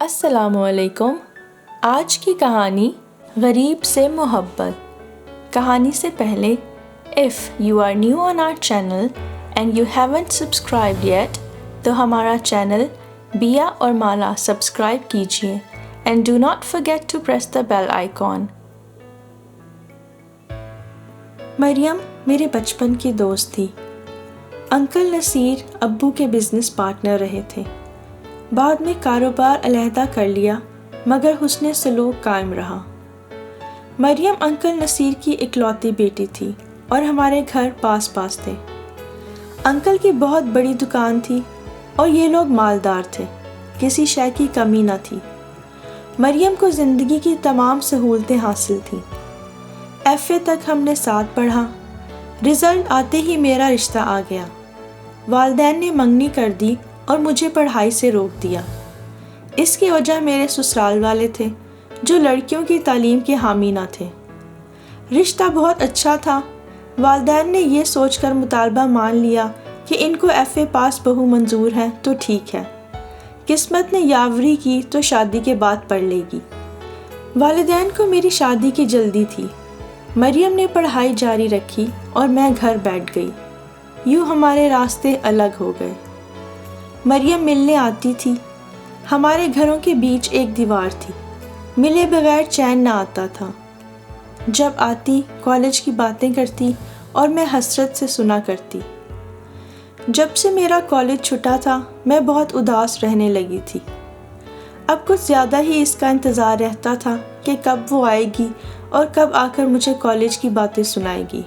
السلام علیکم۔ آج کی کہانی غریب سے محبت۔ کہانی سے پہلے if you are new on our channel and you haven't subscribed yet تو ہمارا چینل بیا اور مالا سبسکرائب کیجیے and do not forget to press the bell icon۔ مریم میرے بچپن کی دوست تھی۔ انکل نصیر ابو کے بزنس پارٹنر رہے تھے۔ بعد میں کاروبار علیحدہ کر لیا مگر حسن سلوک قائم رہا۔ مریم انکل نصیر کی اکلوتی بیٹی تھی اور ہمارے گھر پاس پاس تھے۔ انکل کی بہت بڑی دکان تھی اور یہ لوگ مالدار تھے، کسی شے کی کمی نہ تھی۔ مریم کو زندگی کی تمام سہولتیں حاصل تھیں۔ FA تک ہم نے ساتھ پڑھا۔ رزلٹ آتے ہی میرا رشتہ آ گیا۔ والدین نے منگنی کر دی اور مجھے پڑھائی سے روک دیا۔ اس کی وجہ میرے سسرال والے تھے جو لڑکیوں کی تعلیم کے حامی نہ تھے۔ رشتہ بہت اچھا تھا۔ والدین نے یہ سوچ کر مطالبہ مان لیا کہ ان کو FA پاس بہو منظور ہے تو ٹھیک ہے، قسمت نے یاوری کی تو شادی کے بعد پڑھ لے گی۔ والدین کو میری شادی کی جلدی تھی۔ مریم نے پڑھائی جاری رکھی اور میں گھر بیٹھ گئی۔ یوں ہمارے راستے الگ ہو گئے۔ مریم ملنے آتی تھی۔ ہمارے گھروں کے بیچ ایک دیوار تھی، ملے بغیر چین نہ آتا تھا۔ جب آتی کالج کی باتیں کرتی اور میں حسرت سے سنا کرتی۔ جب سے میرا کالج چھٹا تھا میں بہت اداس رہنے لگی تھی۔ اب کچھ زیادہ ہی اس کا انتظار رہتا تھا کہ کب وہ آئے گی اور کب آ کر مجھے کالج کی باتیں سنائے گی۔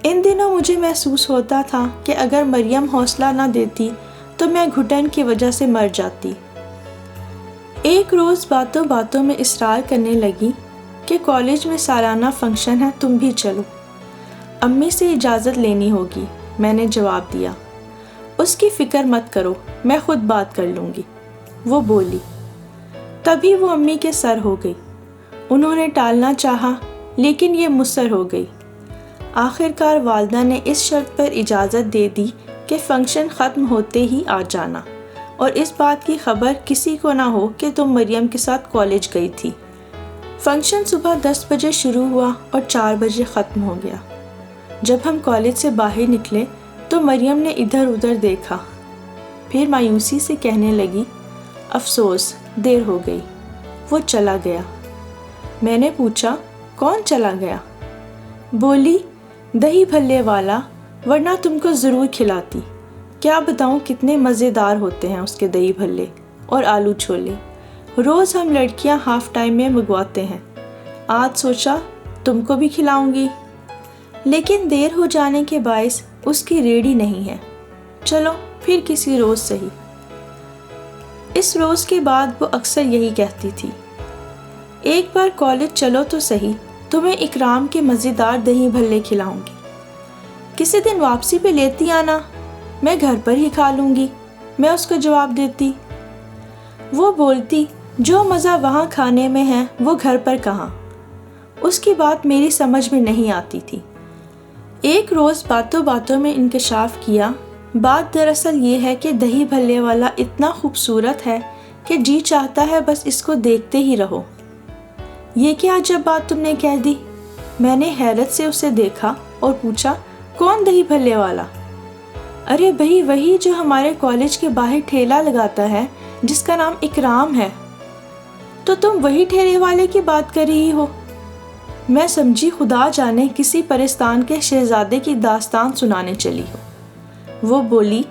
ان دنوں مجھے محسوس ہوتا تھا کہ اگر مریم حوصلہ نہ دیتی تو میں گھٹن کی وجہ سے مر جاتی۔ ایک روز باتوں باتوں میں اصرار کرنے لگی کہ کالج میں سالانہ فنکشن ہے، تم بھی چلو۔ امی سے اجازت لینی ہوگی، میں نے جواب دیا۔ اس کی فکر مت کرو، میں خود بات کر لوں گی، وہ بولی۔ تبھی وہ امی کے سر ہو گئی۔ انہوں نے ٹالنا چاہا لیکن یہ مصر ہو گئی۔ آخر کار والدہ نے اس شرط پر اجازت دے دی کہ فنکشن ختم ہوتے ہی آ جانا اور اس بات کی خبر کسی کو نہ ہو کہ تم مریم کے ساتھ کالج گئی تھی۔ فنکشن صبح 10 بجے شروع ہوا اور 4 بجے ختم ہو گیا۔ جب ہم کالج سے باہر نکلے تو مریم نے ادھر ادھر دیکھا، پھر مایوسی سے کہنے لگی، افسوس دیر ہو گئی۔ وہ چلا گیا۔ میں نے پوچھا، کون چلا گیا؟ بولی، دہی بھلے والا، ورنہ تم کو ضرور کھلاتی۔ کیا بتاؤں کتنے مزیدار ہوتے ہیں اس کے دہی بھلے اور آلو چھولے۔ روز ہم لڑکیاں ہاف ٹائم میں منگواتے ہیں۔ آج سوچا تم کو بھی کھلاؤں گی، لیکن دیر ہو جانے کے باعث اس کی ریڑھی نہیں ہے۔ چلو پھر کسی روز صحیح۔ اس روز کے بعد وہ اکثر یہی کہتی تھی، ایک بار کالج چلو تو صحیح، تمہیں اکرام کے مزیدار دہی بھلے کھلاؤں گی۔ کسی دن واپسی پہ لیتی آنا، میں گھر پر ہی کھا لوں گی، میں اس کو جواب دیتی۔ وہ بولتی، جو مزہ وہاں کھانے میں ہے وہ گھر پر کہاں۔ اس کی بات میری سمجھ میں نہیں آتی تھی۔ ایک روز باتوں باتوں میں انکشاف کیا۔ بات دراصل یہ ہے کہ دہی بھلے والا اتنا خوبصورت ہے کہ جی چاہتا ہے بس اس کو دیکھتے ہی رہو۔ یہ کیا عجب بات تم نے کہہ دی؟ میں نے حیرت سے اسے دیکھا اور پوچھا، کون دہی بھلے والا؟ ارے بھئی وہی جو ہمارے کالج کے باہر ٹھیلا لگاتا ہے، جس کا نام اکرام ہے۔ تو تم وہی ٹھیلے والے کی بات کر رہی ہو؟ میں سمجھی خدا جانے کسی پرستان کے شہزادے کی داستان سنانے چلی ہو۔ وہ بولی،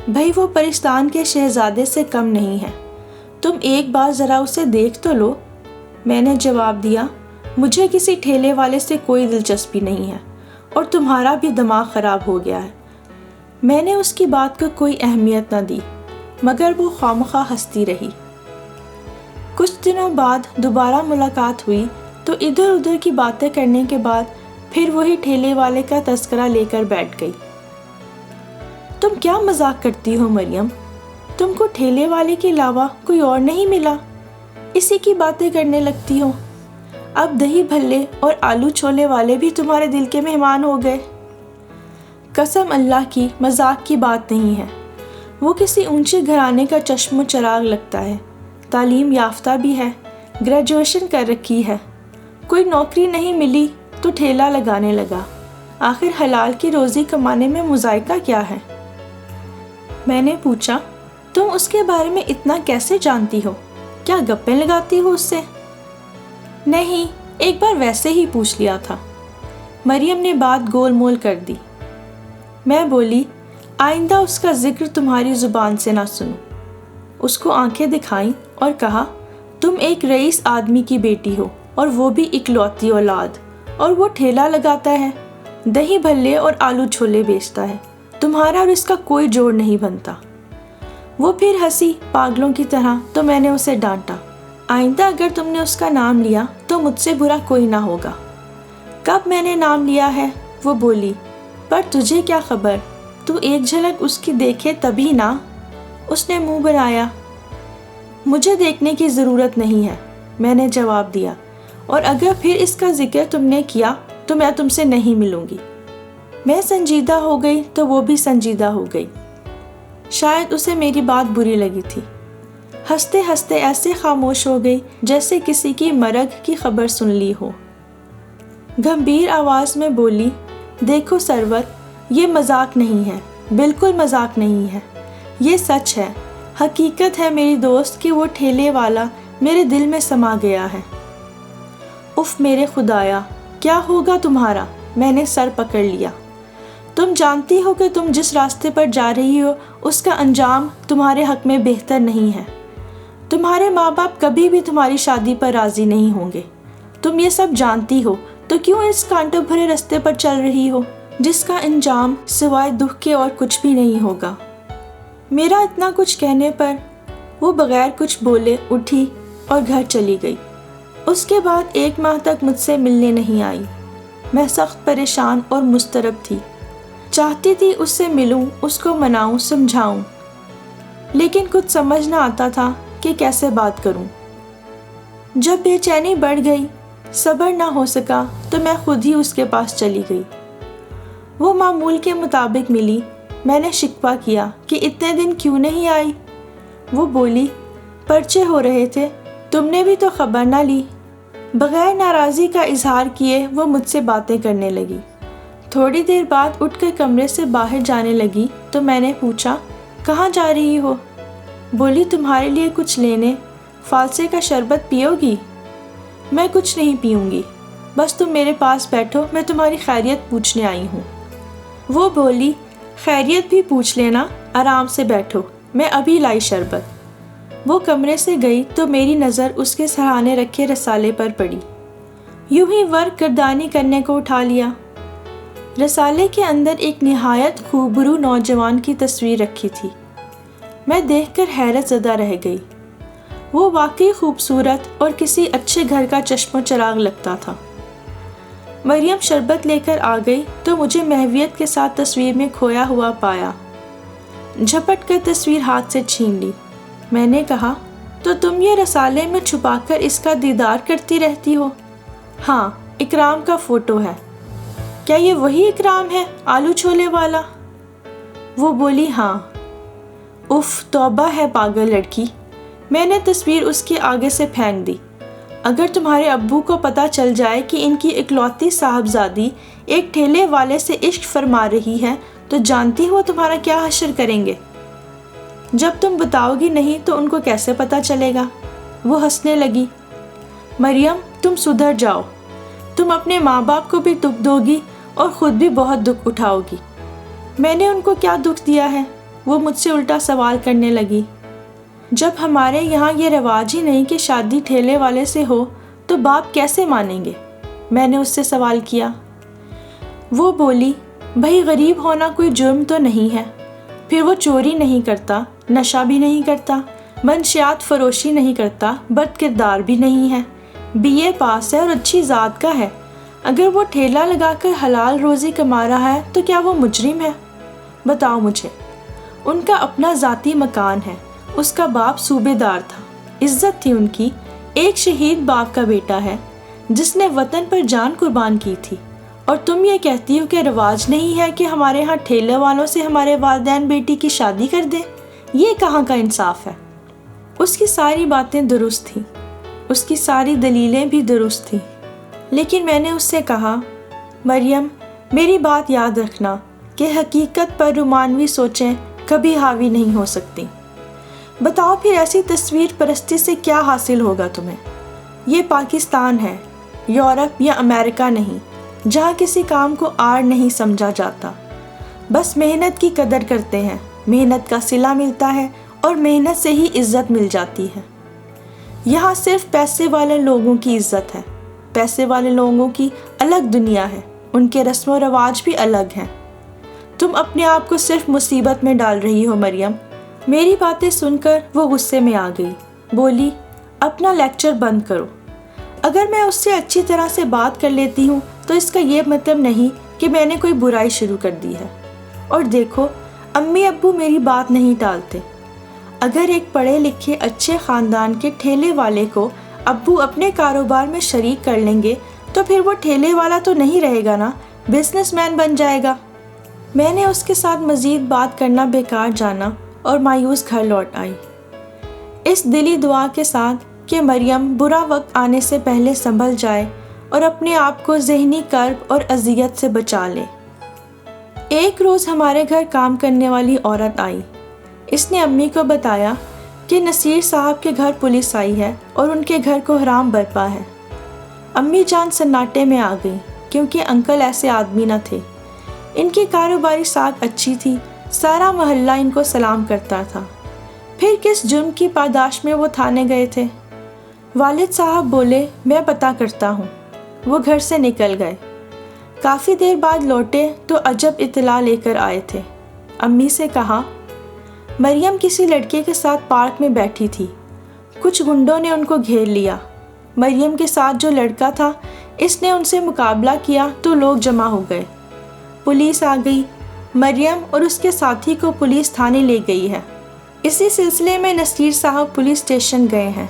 بھئی وہ پرستان کے شہزادے سے کم نہیں ہے، تم ایک بار ذرا اسے دیکھ تو لو۔ میں نے جواب دیا، مجھے کسی ٹھیلے والے سے کوئی دلچسپی نہیں ہے اور تمہارا بھی دماغ خراب ہو گیا ہے۔ میں نے اس کی بات کو کوئی اہمیت نہ دی مگر وہ خامخواہ ہنستی رہی۔ کچھ دنوں بعد دوبارہ ملاقات ہوئی تو ادھر ادھر کی باتیں کرنے کے بعد پھر وہی ٹھیلے والے کا تذکرہ لے کر بیٹھ گئی۔ تم کیا مذاق کرتی ہو مریم؟ تم کو ٹھیلے والے کے علاوہ کوئی اور نہیں ملا؟ اسی کی باتیں کرنے لگتی ہو۔ اب دہی بھلے اور آلو چھولے والے بھی تمہارے دل کے مہمان ہو گئے۔ قسم اللہ کی مذاق کی بات نہیں ہے۔ وہ کسی اونچے گھرانے کا چشم و چراغ لگتا ہے۔ تعلیم یافتہ بھی ہے، گریجویشن کر رکھی ہے، کوئی نوکری نہیں ملی تو ٹھیلا لگانے لگا۔ آخر حلال کی روزی کمانے میں مذائقہ کیا ہے؟ میں نے پوچھا، تم اس کے بارے میں اتنا کیسے جانتی ہو؟ کیا گپیں لگاتی ہو اس سے؟ نہیں، ایک بار ویسے ہی پوچھ لیا تھا۔ مریم نے بات گول مول کر دی۔ میں بولی، آئندہ اس کا ذکر تمہاری زبان سے نہ سنوں۔ اس کو آنکھیں دکھائیں اور کہا، تم ایک رئیس آدمی کی بیٹی ہو اور وہ بھی اکلوتی اولاد، اور وہ ٹھیلا لگاتا ہے، دہی بھلے اور آلو چھولے بیچتا ہے، تمہارا اور اس کا کوئی جوڑ نہیں بنتا۔ وہ پھر ہنسی پاگلوں کی طرح تو میں نے اسے ڈانٹا، آئندہ اگر تم نے اس کا نام لیا تو مجھ سے برا کوئی نہ ہوگا۔ کب میں نے نام لیا ہے؟ وہ بولی، پر تجھے کیا خبر، تو ایک جھلک اس کی دیکھے تبھی نہ۔ اس نے منہ بنایا۔ مجھے دیکھنے کی ضرورت نہیں ہے، میں نے جواب دیا، اور اگر پھر اس کا ذکر تم نے کیا تو میں تم سے نہیں ملوں گی۔ میں سنجیدہ ہو گئی تو وہ بھی سنجیدہ ہو گئی۔ شاید اسے میری بات بری لگی تھی۔ ہنستے ہنستے ایسے خاموش ہو گئی جیسے کسی کی مرگ کی خبر سن لی ہو۔ گمبھیر آواز میں بولی، دیکھو سرور، یہ مذاق نہیں ہے، بالکل مذاق نہیں ہے، یہ سچ ہے، حقیقت ہے میری دوست کہ وہ ٹھیلے والا میرے دل میں سما گیا ہے۔ اف میرے خدایا، کیا ہوگا تمہارا؟ میں نے سر پکڑ لیا۔ تم جانتی ہو کہ تم جس راستے پر جا رہی ہو اس کا انجام تمہارے حق میں بہتر نہیں ہے۔ تمہارے ماں باپ کبھی بھی تمہاری شادی پر راضی نہیں ہوں گے۔ تم یہ سب جانتی ہو تو کیوں اس کانٹوں بھرے راستے پر چل رہی ہو جس کا انجام سوائے دکھ کے اور کچھ بھی نہیں ہوگا؟ میرا اتنا کچھ کہنے پر وہ بغیر کچھ بولے اٹھی اور گھر چلی گئی۔ اس کے بعد 1 ماہ تک مجھ سے ملنے نہیں آئی۔ میں سخت پریشان اور مضطرب تھی، چاہتی تھی اس سے ملوں، اس کو مناؤں، سمجھاؤں، لیکن کچھ سمجھ نہ آتا تھا کہ کیسے بات کروں۔ جب بے چینی بڑھ گئی، صبر نہ ہو سکا تو میں خود ہی اس کے پاس چلی گئی۔ وہ معمول کے مطابق ملی۔ میں نے شکوہ کیا کہ اتنے دن کیوں نہیں آئی؟ وہ بولی، پرچے ہو رہے تھے، تم نے بھی تو خبر نہ لی۔ بغیر ناراضی کا اظہار کیے وہ مجھ سے باتیں کرنے لگی۔ تھوڑی دیر بعد اٹھ کر کمرے سے باہر جانے لگی تو میں نے پوچھا، کہاں جا رہی ہو؟ بولی، تمہارے لیے کچھ لینے، فالسے کا شربت پیو گی؟ میں کچھ نہیں پیوں گی، بس تم میرے پاس بیٹھو، میں تمہاری خیریت پوچھنے آئی ہوں۔ وہ بولی، خیریت بھی پوچھ لینا، آرام سے بیٹھو، میں ابھی لائی شربت۔ وہ کمرے سے گئی تو میری نظر اس کے سرہانے رکھے رسالے پر پڑی۔ یوں ہی ورق گردانی کرنے کو اٹھا لیا۔ رسالے کے اندر ایک نہایت خوبرو نوجوان کی تصویر رکھی تھی۔ میں دیکھ کر حیرت زدہ رہ گئی۔ وہ واقعی خوبصورت اور کسی اچھے گھر کا چشم و چراغ لگتا تھا۔ مریم شربت لے کر آ گئی تو مجھے محویت کے ساتھ تصویر میں کھویا ہوا پایا۔ جھپٹ کر تصویر ہاتھ سے چھین لی۔ میں نے کہا، تو تم یہ رسالے میں چھپا کر اس کا دیدار کرتی رہتی ہو؟ ہاں، اکرام کا فوٹو ہے۔ کیا یہ وہی اکرام ہے، آلو چھولے والا؟ وہ بولی، ہاں۔ اف، توبہ ہے پاگل لڑکی۔ میں نے تصویر اس کے آگے سے پھینک دی۔ اگر تمہارے ابو کو پتہ چل جائے کہ ان کی اکلوتی صاحبزادی ایک ٹھیلے والے سے عشق فرما رہی ہے تو جانتی ہو تمہارا کیا حشر کریں گے؟ جب تم بتاؤ گی نہیں تو ان کو کیسے پتہ چلے گا؟ وہ ہنسنے لگی۔ مریم، تم سدھر جاؤ، تم اپنے ماں باپ کو بھی دکھ دو گی اور خود بھی بہت دکھ اٹھاؤ گی۔ میں نے ان کو کیا دکھ دیا ہے؟ وہ مجھ سے الٹا سوال کرنے لگی۔ جب ہمارے یہاں یہ رواج ہی نہیں کہ شادی ٹھیلے والے سے ہو تو باپ کیسے مانیں گے؟ میں نے اس سے سوال کیا۔ وہ بولی، بھائی غریب ہونا کوئی جرم تو نہیں ہے، پھر وہ چوری نہیں کرتا، نشہ بھی نہیں کرتا، منشیات فروشی نہیں کرتا، بد کردار بھی نہیں ہے، BA پاس ہے اور اچھی ذات کا ہے۔ اگر وہ ٹھیلا لگا کر حلال روزی کما رہا ہے تو کیا وہ مجرم ہے؟ بتاؤ مجھے۔ ان کا اپنا ذاتی مکان ہے، اس کا باپ صوبے دار تھا، عزت تھی ان کی، ایک شہید باپ کا بیٹا ہے جس نے وطن پر جان قربان کی تھی، اور تم یہ کہتی ہو کہ رواج نہیں ہے کہ ہمارے ہاں ٹھیلے والوں سے ہمارے والدین بیٹی کی شادی کر دیں؟ یہ کہاں کا انصاف ہے؟ اس کی ساری باتیں درست تھیں، اس کی ساری دلیلیں بھی درست تھیں، لیکن میں نے اس سے کہا، مریم میری بات یاد رکھنا کہ حقیقت پر رومانوی سوچیں کبھی حاوی نہیں ہو سکتی۔ بتاؤ پھر ایسی تصویر پرستی سے کیا حاصل ہوگا تمہیں؟ یہ پاکستان ہے، یورپ یا امریکہ نہیں، جہاں کسی کام کو آڑ نہیں سمجھا جاتا، بس محنت کی قدر کرتے ہیں، محنت کا صلہ ملتا ہے اور محنت سے ہی عزت مل جاتی ہے۔ یہاں صرف پیسے والے لوگوں کی عزت ہے، پیسے والے لوگوں کی الگ دنیا ہے، ان کے رسم و رواج بھی الگ ہیں۔ تم اپنے آپ کو صرف مصیبت میں ڈال رہی ہو مریم۔ میری باتیں سن کر وہ غصے میں آ گئی، بولی، اپنا لیکچر بند کرو۔ اگر میں اس سے اچھی طرح سے بات کر لیتی ہوں تو اس کا یہ مطلب نہیں کہ میں نے کوئی برائی شروع کر دی ہے۔ اور دیکھو، امی ابو میری بات نہیں ٹالتے۔ اگر ایک پڑھے لکھے اچھے خاندان کے ٹھیلے والے کو ابو اپنے کاروبار میں شریک کر لیں گے تو پھر وہ ٹھیلے والا تو نہیں رہے گا نا، بزنس مین بن جائے گا۔ میں نے اس کے ساتھ مزید بات کرنا بیکار جانا اور مایوس گھر لوٹ آئی، اس دلی دعا کے ساتھ کہ مریم برا وقت آنے سے پہلے سنبھل جائے اور اپنے آپ کو ذہنی کرب اور اذیت سے بچا لے۔ ایک روز ہمارے گھر کام کرنے والی عورت آئی۔ اس نے امی کو بتایا کہ نصیر صاحب کے گھر پولیس آئی ہے اور ان کے گھر کو حرام برپا ہے۔ امی جان سناٹے میں آ گئی کیونکہ انکل ایسے آدمی نہ تھے۔ ان کی کاروباری ساکھ اچھی تھی، سارا محلہ ان کو سلام کرتا تھا۔ پھر کس جرم کی پاداش میں وہ تھانے گئے تھے؟ والد صاحب بولے، میں پتہ کرتا ہوں۔ وہ گھر سے نکل گئے۔ کافی دیر بعد لوٹے تو عجب اطلاع لے کر آئے تھے۔ امی سے کہا، مریم کسی لڑکے کے ساتھ پارک میں بیٹھی تھی، کچھ گنڈوں نے ان کو گھیر لیا۔ مریم کے ساتھ جو لڑکا تھا اس نے ان سے مقابلہ کیا تو لوگ جمع ہو گئے، پولیس آ گئی، مریم اور اس کے ساتھی کو پولیس تھانے لے گئی ہے۔ اسی سلسلے میں نصیر صاحب پولیس اسٹیشن گئے ہیں۔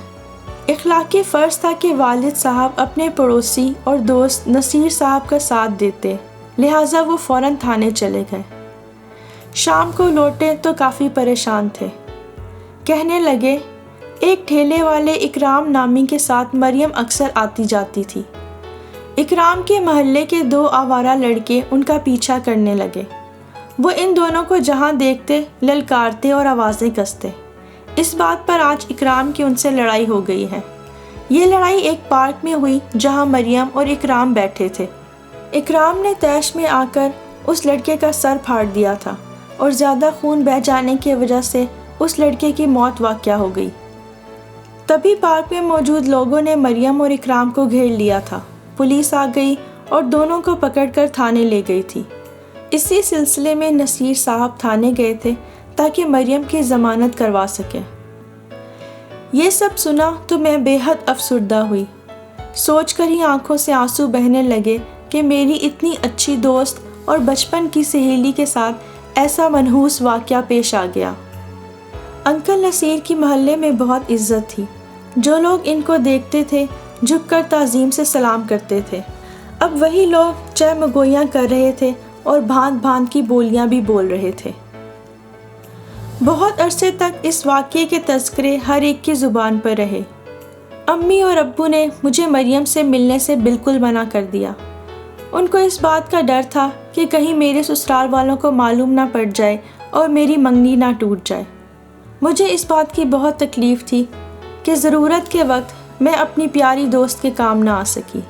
اخلاقی فرض تھا کہ والد صاحب اپنے پڑوسی اور دوست نصیر صاحب کا ساتھ دیتے، لہٰذا وہ فوراً تھانے چلے گئے۔ شام کو لوٹے تو کافی پریشان تھے۔ کہنے لگے، ایک ٹھیلے والے اکرام نامی کے ساتھ مریم اکثر آتی جاتی تھی۔ اکرام کے محلے کے 2 آوارہ لڑکے ان کا پیچھا کرنے لگے۔ وہ ان دونوں کو جہاں دیکھتے للکارتے اور آوازیں کستے۔ اس بات پر آج اکرام کی ان سے لڑائی ہو گئی ہے۔ یہ لڑائی ایک پارک میں ہوئی جہاں مریم اور اکرام بیٹھے تھے۔ اکرام نے طیش میں آ کر اس لڑکے کا سر پھاڑ دیا تھا اور زیادہ خون بہہ جانے کی وجہ سے اس لڑکے کی موت واقع ہو گئی۔ تبھی پارک میں موجود لوگوں نے مریم اور اکرام کو گھیر لیا تھا۔ پولیس آ گئی اور دونوں کو پکڑ کر تھانے لے گئی تھی۔ اسی سلسلے میں نصیر صاحب تھانے گئے تھے تاکہ مریم کی ضمانت کروا سکیں۔ یہ سب سنا تو میں بے حد افسردہ ہوئی۔ سوچ کر ہی آنکھوں سے آنسو بہنے لگے کہ میری اتنی اچھی دوست اور بچپن کی سہیلی کے ساتھ ایسا منحوس واقعہ پیش آ گیا۔ انکل نصیر کی محلے میں بہت عزت تھی۔ جو لوگ ان کو دیکھتے تھے جھک کر تعظیم سے سلام کرتے تھے۔ اب وہی لوگ چہ مگویاں کر رہے تھے اور بھانت بھانت کی بولیاں بھی بول رہے تھے۔ بہت عرصے تک اس واقعے کے تذکرے ہر ایک کی زبان پر رہے۔ امی اور ابو نے مجھے مریم سے ملنے سے بالکل منع کر دیا۔ ان کو اس بات کا ڈر تھا کہ کہیں میرے سسرال والوں کو معلوم نہ پڑ جائے اور میری منگنی نہ ٹوٹ جائے۔ مجھے اس بات کی بہت تکلیف تھی کہ ضرورت کے وقت میں اپنی پیاری دوست کے کام نہ آ سکی۔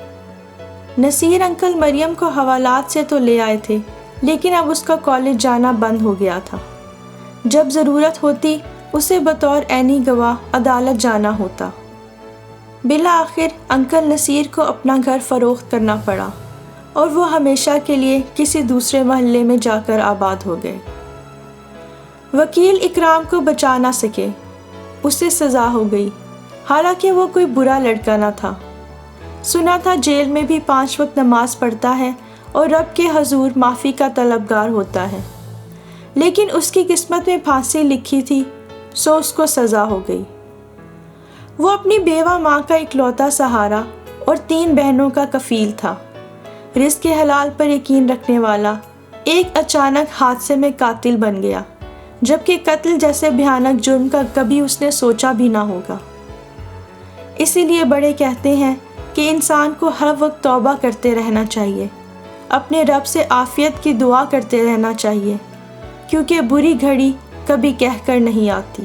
نصیر انکل مریم کو حوالات سے تو لے آئے تھے، لیکن اب اس کا کالج جانا بند ہو گیا تھا۔ جب ضرورت ہوتی اسے بطور عینی گواہ عدالت جانا ہوتا۔ بالآخر انکل نصیر کو اپنا گھر فروخت کرنا پڑا اور وہ ہمیشہ کے لیے کسی دوسرے محلے میں جا کر آباد ہو گئے۔ وکیل اکرام کو بچا نہ سکے، اسے سزا ہو گئی، حالانکہ وہ کوئی برا لڑکا نہ تھا۔ سنا تھا جیل میں بھی 5 وقت نماز پڑھتا ہے اور رب کے حضور معافی کا طلبگار ہوتا ہے، لیکن اس کی قسمت میں پھانسی لکھی تھی، سو اس کو سزا ہو گئی۔ وہ اپنی بیوہ ماں کا اکلوتا سہارا اور 3 بہنوں کا کفیل تھا۔ رزق کے حلال پر یقین رکھنے والا ایک اچانک حادثے میں قاتل بن گیا، جبکہ قتل جیسے بھیانک جرم کا کبھی اس نے سوچا بھی نہ ہوگا۔ اسی لیے بڑے کہتے ہیں کہ انسان کو ہر وقت توبہ کرتے رہنا چاہیے، اپنے رب سے عافیت کی دعا کرتے رہنا چاہیے، کیونکہ بری گھڑی کبھی کہہ کر نہیں آتی۔